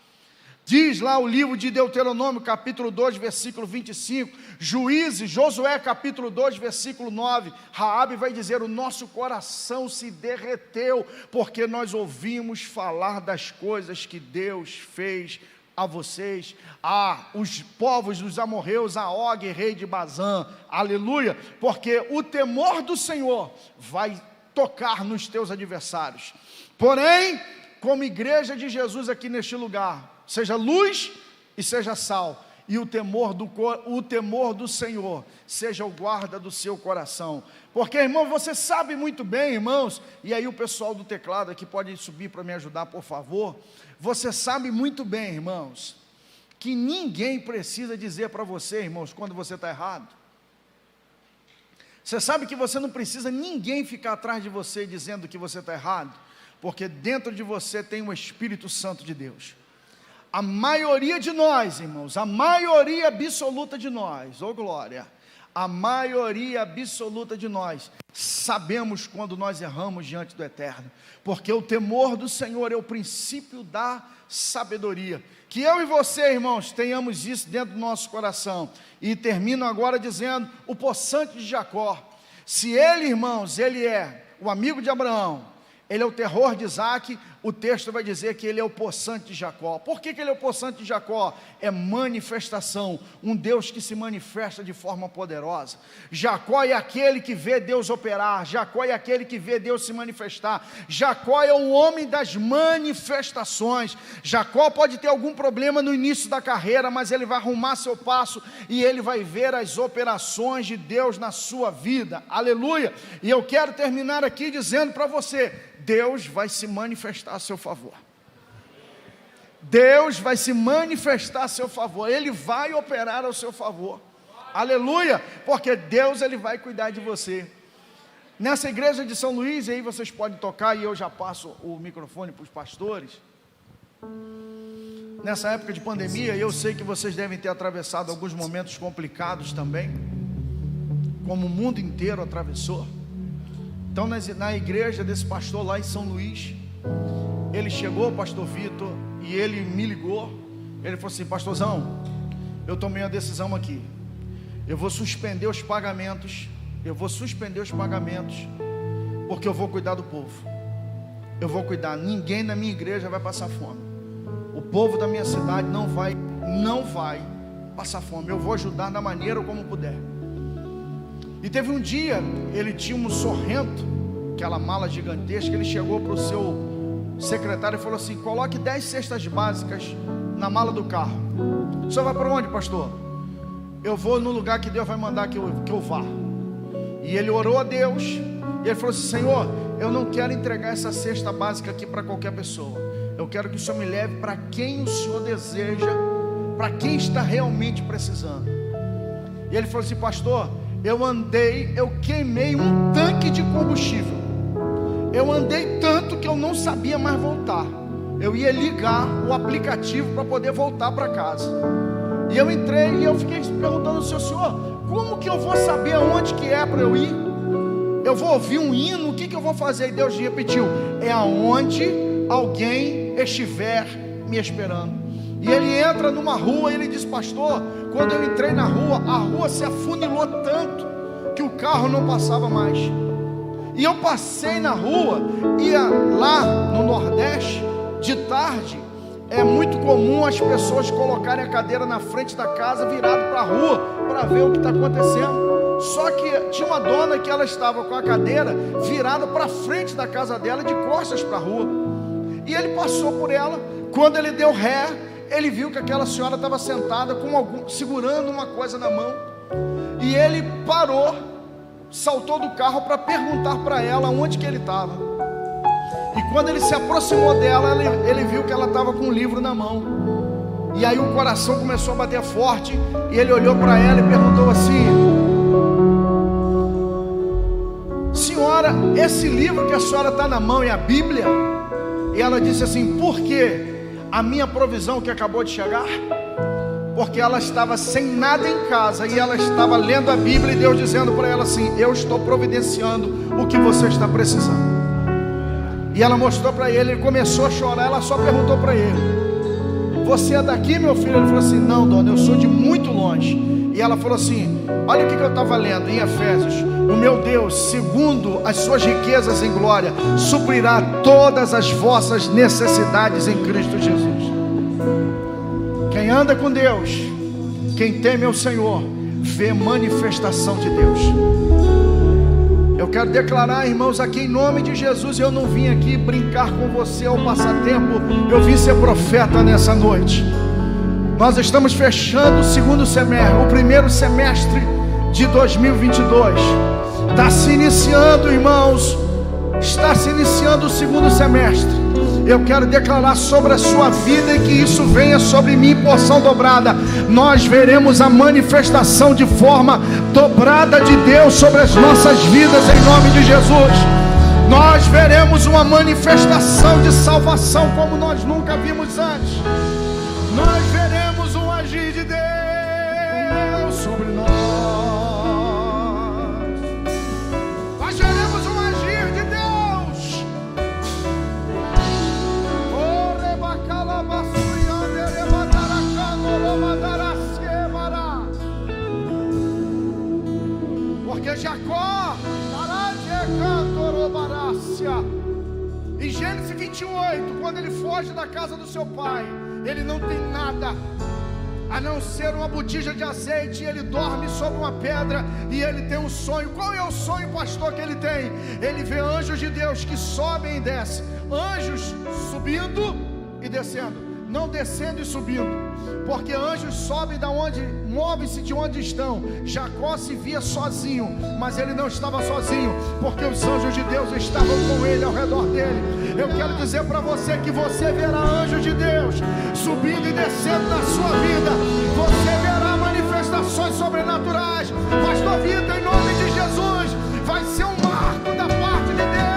Diz lá o livro de Deuteronômio, capítulo 2, versículo 25, Juízes, Josué, capítulo 2, versículo 9, Raabe vai dizer: o nosso coração se derreteu, porque nós ouvimos falar das coisas que Deus fez a vocês, os povos dos amorreus, a Og, rei de Bazã, aleluia, porque o temor do Senhor vai tocar nos teus adversários. Porém, como igreja de Jesus aqui neste lugar, seja luz e seja sal, e o temor do Senhor seja o guarda do seu coração. Porque, irmão, você sabe muito bem, irmãos, e aí o pessoal do teclado aqui pode subir para me ajudar, por favor. Você sabe muito bem, irmãos, que ninguém precisa dizer para você, irmãos, quando você está errado. Você sabe que você não precisa ninguém ficar atrás de você dizendo que você está errado, porque dentro de você tem o Espírito Santo de Deus. A maioria de nós, irmãos, a maioria absoluta de nós, oh glória, a maioria absoluta de nós, sabemos quando nós erramos diante do Eterno, porque o temor do Senhor é o princípio da sabedoria. Que eu e você, irmãos, tenhamos isso dentro do nosso coração. E termino agora dizendo, o poçante de Jacó, se ele, irmãos, ele é o amigo de Abraão, ele é o terror de Isaque, o texto vai dizer que ele é o poçante de Jacó. Por que ele é o poçante de Jacó? É manifestação, um Deus que se manifesta de forma poderosa. Jacó é aquele que vê Deus operar, Jacó é aquele que vê Deus se manifestar. Jacó é o homem das manifestações. Jacó pode ter algum problema no início da carreira, mas ele vai arrumar seu passo e ele vai ver as operações de Deus na sua vida. Aleluia! E eu quero terminar aqui dizendo para você: Deus vai se manifestar a seu favor. Deus vai se manifestar a seu favor. Ele vai operar ao seu favor. Aleluia! Porque Deus, ele vai cuidar de você. Nessa igreja de São Luís, aí vocês podem tocar e eu já passo o microfone para os pastores. Nessa época de pandemia, eu sei que vocês devem ter atravessado alguns momentos complicados também, como o mundo inteiro atravessou. Então, na igreja desse pastor lá em São Luís, ele chegou, pastor Vitor, e ele me ligou. Ele falou assim: pastorzão, eu tomei uma decisão aqui, eu vou suspender os pagamentos, porque eu vou cuidar do povo, eu vou cuidar, ninguém na minha igreja vai passar fome, o povo da minha cidade não vai passar fome, eu vou ajudar da maneira como puder. E teve um dia, ele tinha um sorrento, aquela mala gigantesca. Ele chegou para o seu secretário e falou assim: coloque 10 cestas básicas na mala do carro. O senhor vai para onde, pastor? Eu vou no lugar que Deus vai mandar que eu vá. E ele orou a Deus, e ele falou assim: Senhor, eu não quero entregar essa cesta básica aqui para qualquer pessoa, eu quero que o Senhor me leve para quem o Senhor deseja, para quem está realmente precisando. E ele falou assim: pastor, eu queimei um tanque de combustível, eu andei tanto que eu não sabia mais voltar, eu ia ligar o aplicativo para poder voltar para casa, e eu entrei e eu fiquei perguntando ao Senhor: como que eu vou saber aonde que é para eu ir? Eu vou ouvir um hino, o que eu vou fazer? E Deus repetiu: é aonde alguém estiver me esperando. E ele entra numa rua e ele diz: pastor, quando eu entrei na rua, a rua se afunilou tanto que o carro não passava mais. E eu passei na rua, ia lá no Nordeste, de tarde, é muito comum as pessoas colocarem a cadeira na frente da casa, virado para a rua, para ver o que está acontecendo. Só que tinha uma dona que ela estava com a cadeira virada para frente da casa dela, de costas para a rua. E ele passou por ela. Quando ele deu ré, ele viu que aquela senhora estava sentada segurando uma coisa na mão. E ele parou, saltou do carro para perguntar para ela onde que ele estava. E quando ele se aproximou dela, ele viu que ela estava com um livro na mão. E aí o coração começou a bater forte. E ele olhou para ela e perguntou assim: senhora, esse livro que a senhora está na mão é a Bíblia? E ela disse assim: por quê? A minha provisão que acabou de chegar? Porque ela estava sem nada em casa e ela estava lendo a Bíblia, e Deus dizendo para ela assim: eu estou providenciando o que você está precisando. E ela mostrou para ele, ele começou a chorar. Ela só perguntou para ele: você é daqui, meu filho? Ele falou assim: não, dona, eu sou de muito longe. E ela falou assim: olha o que eu estava lendo em Efésios: o meu Deus, segundo as suas riquezas em glória, suprirá todas as vossas necessidades em Cristo Jesus. Quem anda com Deus, quem teme ao Senhor, vê manifestação de Deus. Eu quero declarar, irmãos, aqui em nome de Jesus, eu não vim aqui brincar com você ou passar tempo, eu vim ser profeta nessa noite. Nós estamos fechando o segundo semestre, o primeiro semestre de 2022. Está se iniciando, irmãos, está se iniciando o segundo semestre. Eu quero declarar sobre a sua vida e que isso venha sobre mim, porção dobrada. Nós veremos a manifestação de forma dobrada de Deus sobre as nossas vidas, em nome de Jesus. Nós veremos uma manifestação de salvação como nós nunca vimos antes. Nós veremos um agir de Deus sobre nós. Nós veremos um agir de Deus. Porque Jacó, Em Gênesis 28, quando ele foge da casa do seu pai, ele não tem nada a não ser uma botija de azeite, e ele dorme sobre uma pedra, e ele tem um sonho. Qual é o sonho, pastor, que ele tem? Ele vê anjos de Deus que sobem e descem, anjos subindo e descendo, não descendo e subindo, porque anjos sobem da onde, movem-se de onde estão. Jacó se via sozinho, mas ele não estava sozinho, porque os anjos de Deus estavam com ele, ao redor dele. Eu quero dizer para você que você verá anjos de Deus subindo e descendo na sua vida. Você verá manifestações sobrenaturais. Pastor Vitor, em nome de Jesus, vai ser um marco da parte de Deus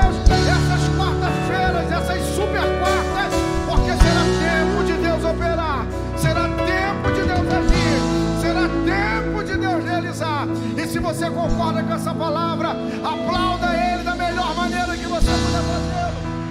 essas quartas-feiras, essas super quartas, porque será tempo de Deus operar, será tempo de Deus agir, será tempo de Deus realizar. E se você concorda com essa palavra, aplauda